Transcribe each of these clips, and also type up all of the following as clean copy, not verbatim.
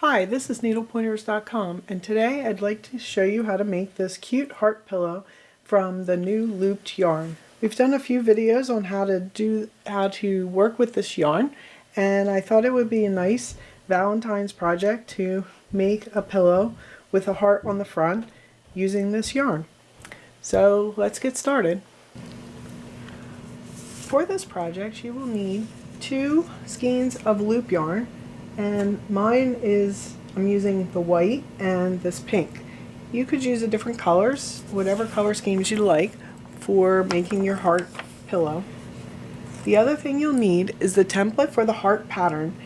Hi, this is needlepointers.com, and today I'd like to show you how to make this cute heart pillow from the new looped yarn. We've done a few videos on how to work with this yarn, and I thought it would be a nice Valentine's project to make a pillow with a heart on the front using this yarn. So let's get started. For this project you will need 2 skeins of loop yarn, and mine is, I'm using the white and this pink. You could use a different colors, whatever color schemes you like for making your heart pillow. The other thing you'll need is the template for the heart pattern.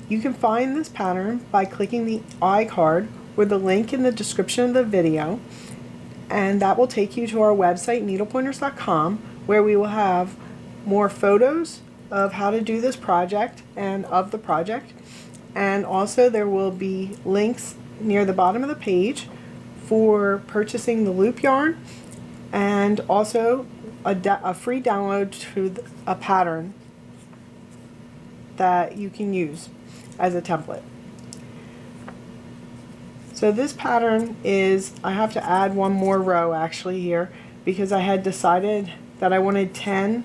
You can find this pattern by clicking the iCard or the link in the description of the video, and that will take you to our website needlepointers.com, where we will have more photos of how to do this project and of the project. And also there will be links near the bottom of the page for purchasing the loop yarn, and also a free download to a pattern that you can use as a template. So this pattern is, I have to add one more row actually here, because I had decided that I wanted 10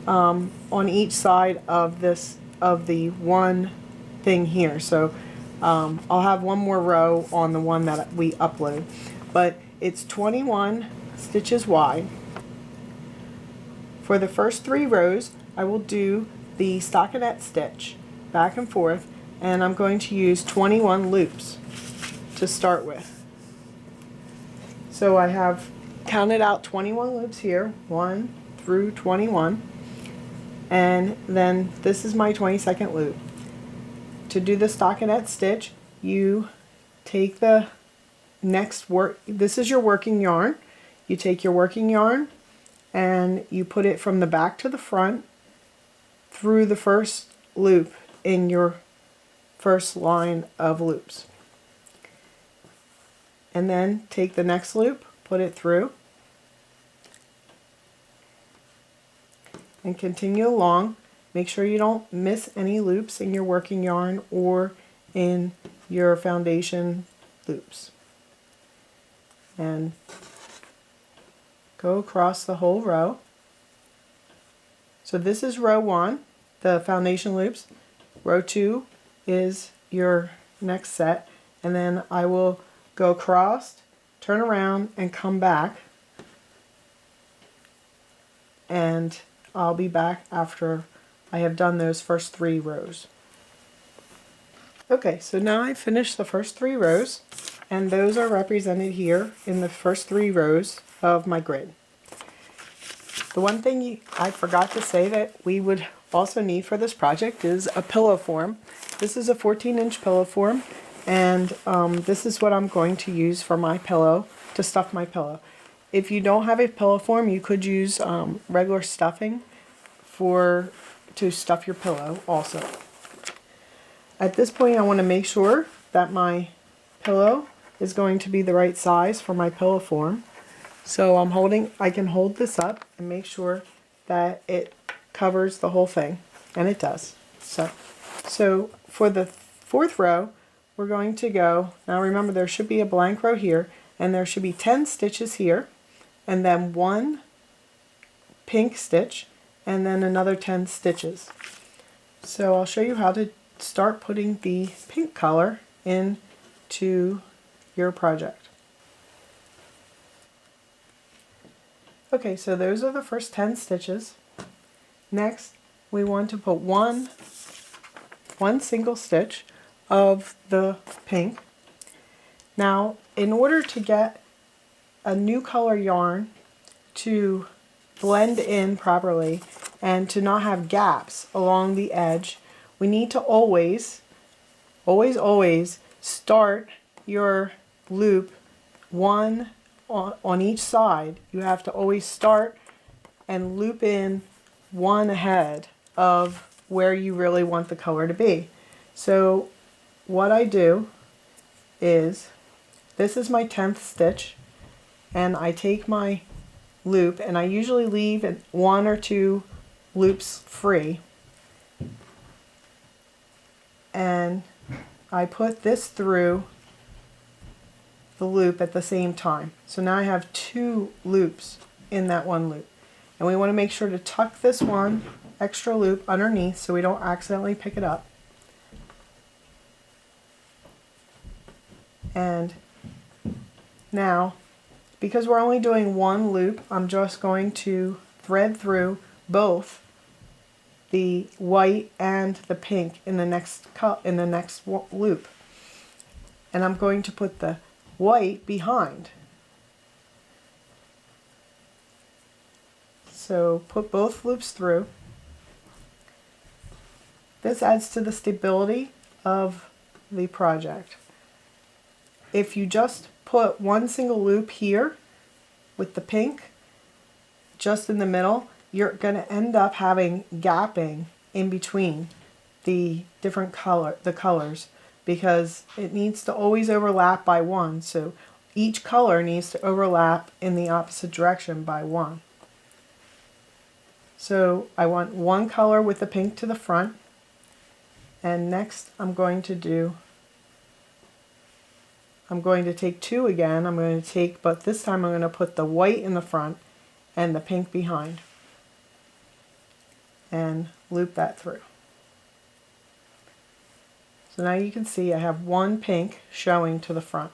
on each side of the one thing here. So I'll have one more row on the one that we upload, but it's 21 stitches wide. For the first 3 rows I will do the stockinette stitch back and forth, and I'm going to use 21 loops to start with. So I have counted out 21 loops here, 1 through 21, and then this is my 22nd loop. To do the stockinette stitch, you take the next this is your working yarn. You take your working yarn and you put it from the back to the front through the first loop in your first line of loops. And then take the next loop, put it through, and continue along. Make sure you don't miss any loops in your working yarn or in your foundation loops. And go across the whole row. So this is row 1, the foundation loops. Row 2 is your next set, and then I will go across, turn around, and come back, and I'll be back after I have done those first 3 rows. Okay, so now I've finished the first 3 rows, and those are represented here in the first 3 rows of my grid. The one thing I forgot to say that we would also need for this project is a pillow form. This is a 14-inch pillow form, and this is what I'm going to use for my pillow, to stuff my pillow. If you don't have a pillow form, you could use regular stuffing to stuff your pillow also. At this point I want to make sure that my pillow is going to be the right size for my pillow form. So I can hold this up and make sure that it covers the whole thing, and it does. So for the 4th row we're going to go, now remember there should be a blank row here, and there should be 10 stitches here, and then 1 pink stitch, and then another 10 stitches. So I'll show you how to start putting the pink color into your project. Okay, so those are the first 10 stitches. Next we want to put one single stitch of the pink. Now in order to get a new color yarn to blend in properly and to not have gaps along the edge, we need to always start your loop one on each side. You have to always start and loop in one ahead of where you really want the color to be. So what I do is, this is my 10th stitch, and I take my loop, and I usually leave 1 or 2 loops free, and I put this through the loop at the same time. So now I have 2 loops in that one loop. And we want to make sure to tuck this one extra loop underneath so we don't accidentally pick it up. And now, because we're only doing 1 loop, I'm just going to thread through both the white and the pink in the next loop. And I'm going to put the white behind. So put both loops through. This adds to the stability of the project. If you just put one single loop here with the pink just in the middle, you're going to end up having gapping in between the different colors, because it needs to always overlap by 1. So each color needs to overlap in the opposite direction by 1. So I want 1 color with the pink to the front, and next I'm going to take 2 again. But this time I'm going to put the white in the front and the pink behind, and loop that through. So now you can see I have 1 pink showing to the front.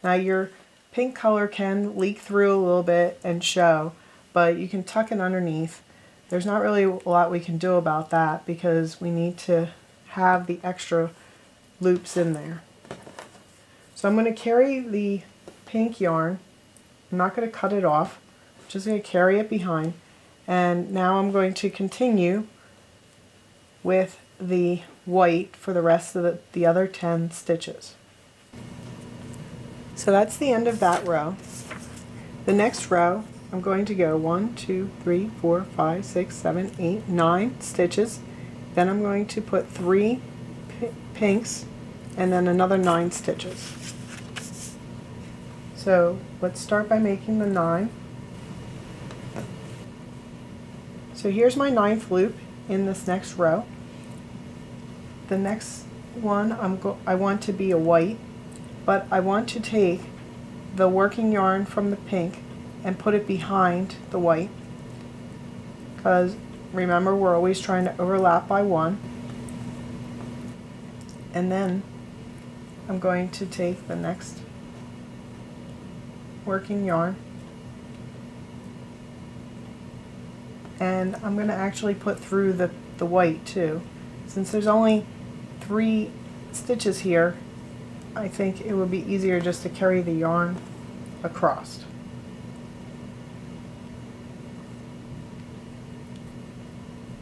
Now your pink color can leak through a little bit and show, but you can tuck it underneath. There's not really a lot we can do about that because we need to have the extra loops in there. So I'm going to carry the pink yarn. I'm not going to cut it off. I'm just going to carry it behind. And now I'm going to continue with the white for the rest of the other 10 stitches. So that's the end of that row. The next row, I'm going to go 1, 2, 3, 4, 5, 6, 7, 8, 9 stitches. Then I'm going to put 3 pinks and then another 9 stitches. So let's start by making the 9. So here's my 9th loop in this next row. The next one I want to be a white, but I want to take the working yarn from the pink and put it behind the white, because remember we're always trying to overlap by 1. And then I'm going to take the next working yarn and I'm going to actually put through the white too. Since there's only 3 stitches here, I think it would be easier just to carry the yarn across.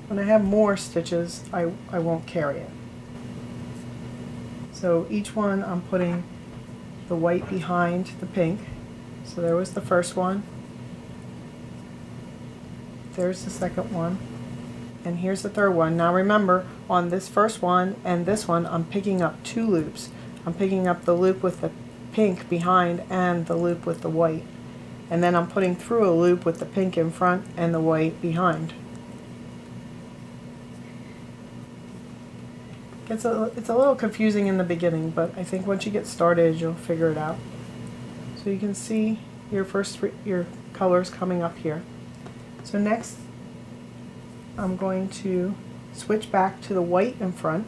When I have more stitches, I won't carry it. So each one I'm putting the white behind the pink. So there was the first one. There's the second one. And here's the third one. Now remember, on this first one and this one, I'm picking up 2 loops. I'm picking up the loop with the pink behind and the loop with the white. And then I'm putting through a loop with the pink in front and the white behind. It's a little confusing in the beginning, but I think once you get started, you'll figure it out. So you can see your your colors coming up here. So next, I'm going to switch back to the white in front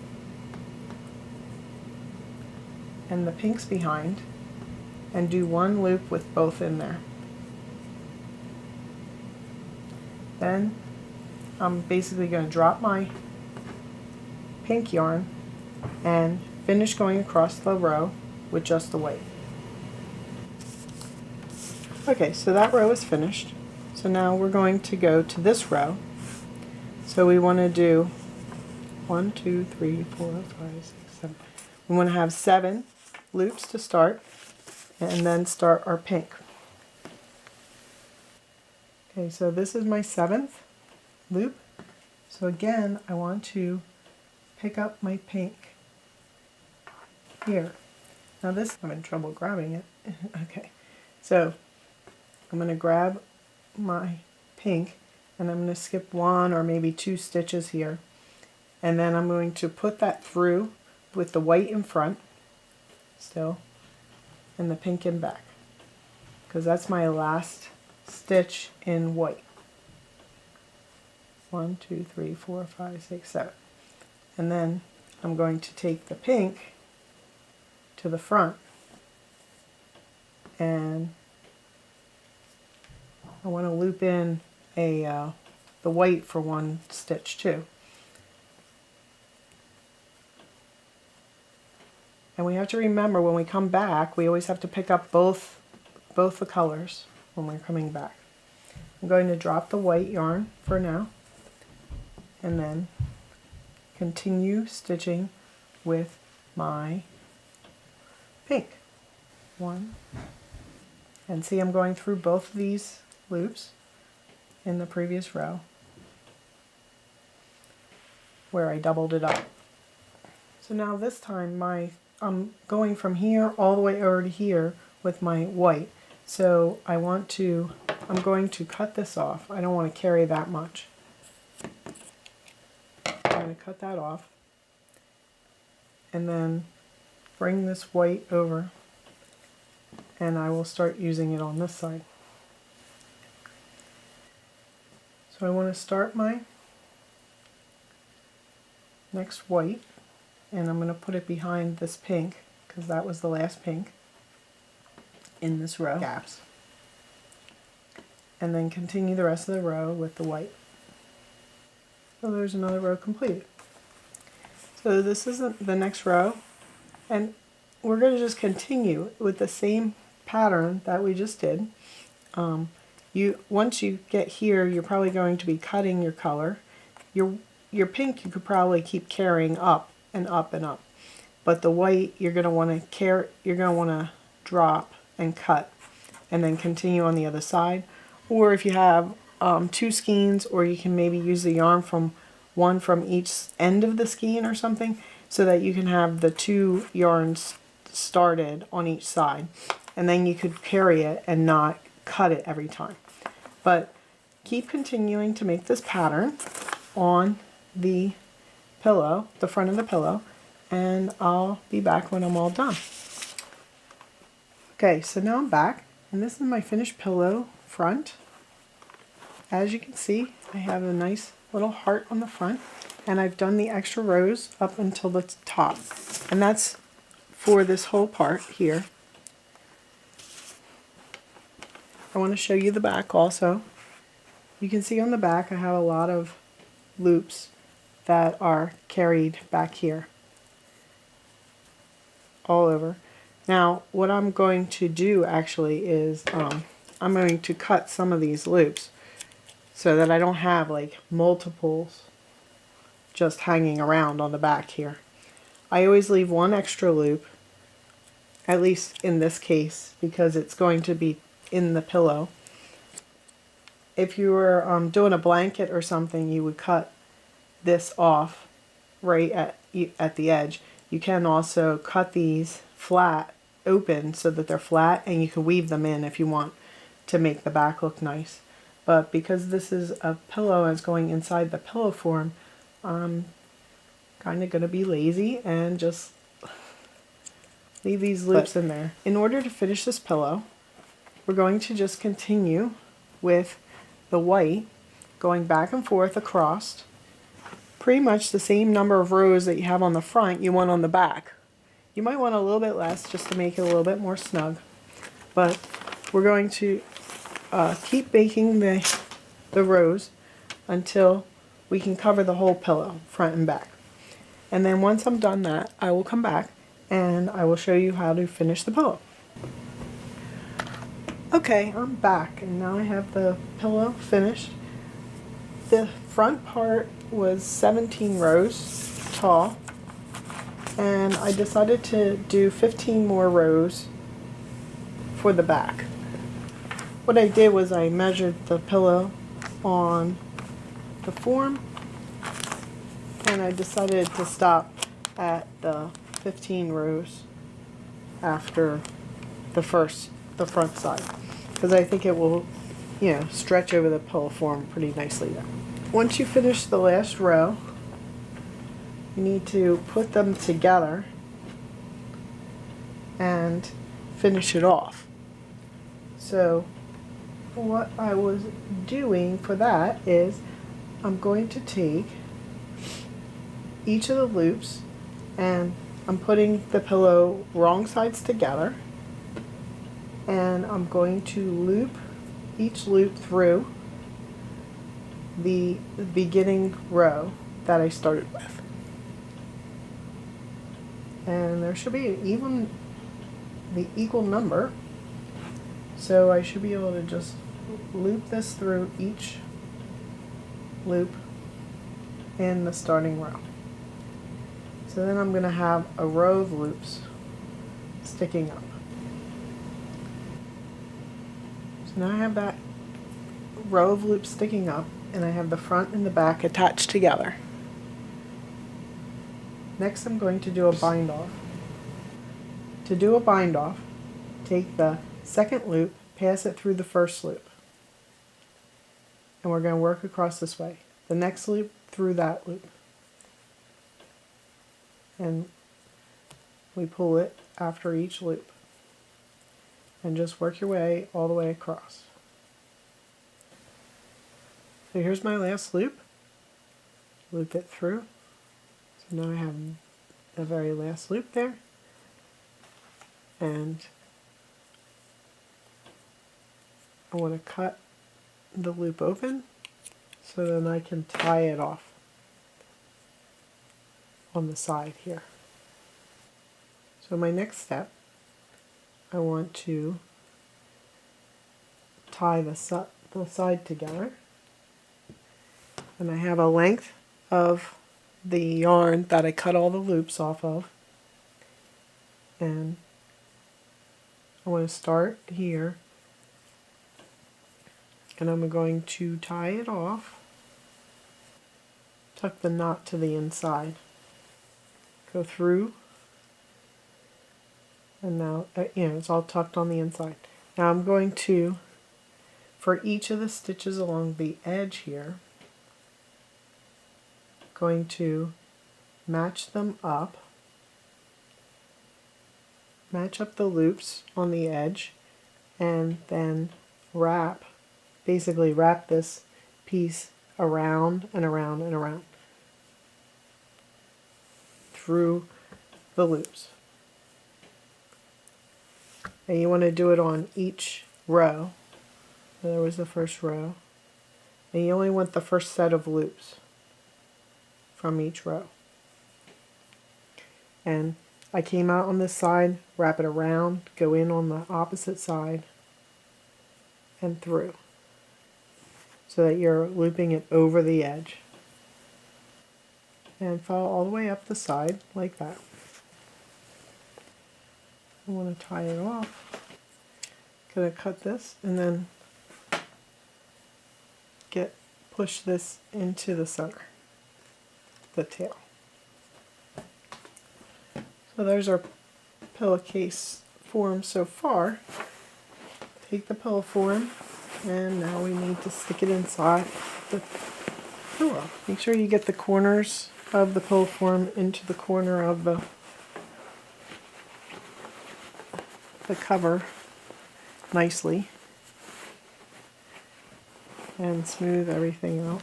and the pinks behind and do 1 loop with both in there. Then I'm basically going to drop my pink yarn and finish going across the row with just the white. Okay, so that row is finished. So now we're going to go to this row. So we want to do 1, 2, 3, 4, 5, 6, 7. We want to have 7 loops to start and then start our pink. Okay, so this is my 7th loop. So again, I want to pick up my pink here. Now this, I'm having trouble grabbing it. Okay, so I'm going to grab my pink and I'm going to skip 1 or maybe 2 stitches here, and then I'm going to put that through with the white in front still and the pink in back, because that's my last stitch in white. 1, 2, 3, 4, 5, 6, 7. And then I'm going to take the pink to the front, and I want to loop in the white for one stitch too. And we have to remember, when we come back, we always have to pick up both the colors when we're coming back. I'm going to drop the white yarn for now, and then continue stitching with my pink. 1, and see, I'm going through both of these loops in the previous row where I doubled it up. So now this time I'm going from here all the way over to here with my white. So I'm going to cut this off. I don't want to carry that much. I'm going to cut that off and then bring this white over, and I will start using it on this side. So I want to start my next white, and I'm going to put it behind this pink because that was the last pink in this row. Gaps. And then continue the rest of the row with the white. So there's another row completed. So this is the next row, and we're going to just continue with the same pattern that we just did. Once you get here, you're probably going to be cutting your color. Your pink you could probably keep carrying up and up and up, but the white you're going to want to drop and cut, and then continue on the other side. Or if you have 2 skeins, or you can maybe use the yarn from one from each end of the skein or something, so that you can have the 2 yarns started on each side, and then you could carry it and not cut it every time. But keep continuing to make this pattern on the pillow, the front of the pillow, and I'll be back when I'm all done. Okay, so now I'm back, and this is my finished pillow front. As you can see, I have a nice little heart on the front, and I've done the extra rows up until the top, and that's for this whole part here. I want to show you the back also. You can see on the back I have a lot of loops that are carried back here all over. Now what I'm going to do actually is I'm going to cut some of these loops so that I don't have like multiples just hanging around on the back here. I always leave one extra loop, at least in this case, because it's going to be in the pillow. If you were doing a blanket or something, you would cut this off right at the edge. You can also cut these flat open so that they're flat, and you can weave them in if you want to make the back look nice. But because this is a pillow and it's going inside the pillow form, I'm kind of going to be lazy and just leave these loops in there. In order to finish this pillow, we're going to just continue with the white going back and forth across. Pretty much the same number of rows that you have on the front you want on the back. You might want a little bit less just to make it a little bit more snug, but we're going to keep making the rows until we can cover the whole pillow, front and back. And then once I'm done that, I will come back and I will show you how to finish the pillow. Okay, I'm back, and now I have the pillow finished. The front part was 17 rows tall, and I decided to do 15 more rows for the back. What I did was I measured the pillow on the form, and I decided to stop at the 15 rows after the front side, because I think it will, stretch over the pillow form pretty nicely then. Once you finish the last row, you need to put them together and finish it off. So what I was doing for that is I'm going to take each of the loops and I'm putting the pillow wrong sides together, and I'm going to loop each loop through the beginning row that I started with. And there should be the equal number, so I should be able to just loop this through each loop in the starting row. So then I'm going to have a row of loops sticking up. So now I have that row of loops sticking up, and I have the front and the back attached together. Next I'm going to do a bind off. To do a bind off, take the second loop, pass it through the first loop, and we're going to work across this way. The next loop through that loop, and we pull it after each loop, and just work your way all the way across. So here's my last loop. Loop it through. So now I have the very last loop there, and I want to cut the loop open so then I can tie it off on the side here. So my next step, I want to tie the side together, and I have a length of the yarn that I cut all the loops off of, and I want to start here, and I'm going to tie it off, tuck the knot to the inside, go through, and now it's all tucked on the inside. Now I'm going to, for each of the stitches along the edge here, going to match them up, match up the loops on the edge, and then basically wrap this piece around and around and around through the loops. And you want to do it on each row. So there was the first row, and you only want the first set of loops from each row. And I came out on this side, wrap it around, go in on the opposite side, and through, so that you're looping it over the edge. And follow all the way up the side like that. I want to tie it off. Gonna cut this and then push this into the center, the tail. So there's our pillowcase form so far. Take the pillow form, and now we need to stick it inside the pillow. Make sure you get the corners of the pillow form into the corner of the cover nicely, and smooth everything out.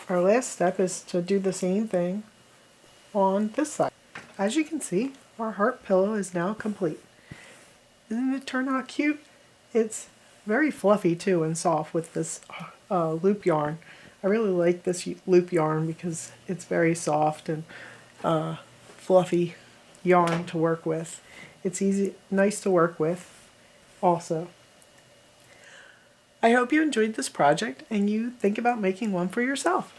Our last step is to do the same thing on this side. As you can see, our heart pillow is now complete. Doesn't it turn out cute? It's very fluffy too and soft with this loop yarn. I really like this loop yarn because it's very soft and fluffy yarn to work with. It's nice to work with also. I hope you enjoyed this project and you think about making one for yourself.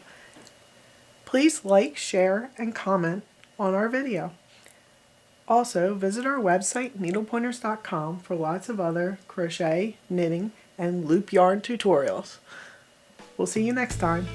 Please like, share, and comment on our video. Also, visit our website, needlepointers.com, for lots of other crochet, knitting, and loop yarn tutorials. We'll see you next time.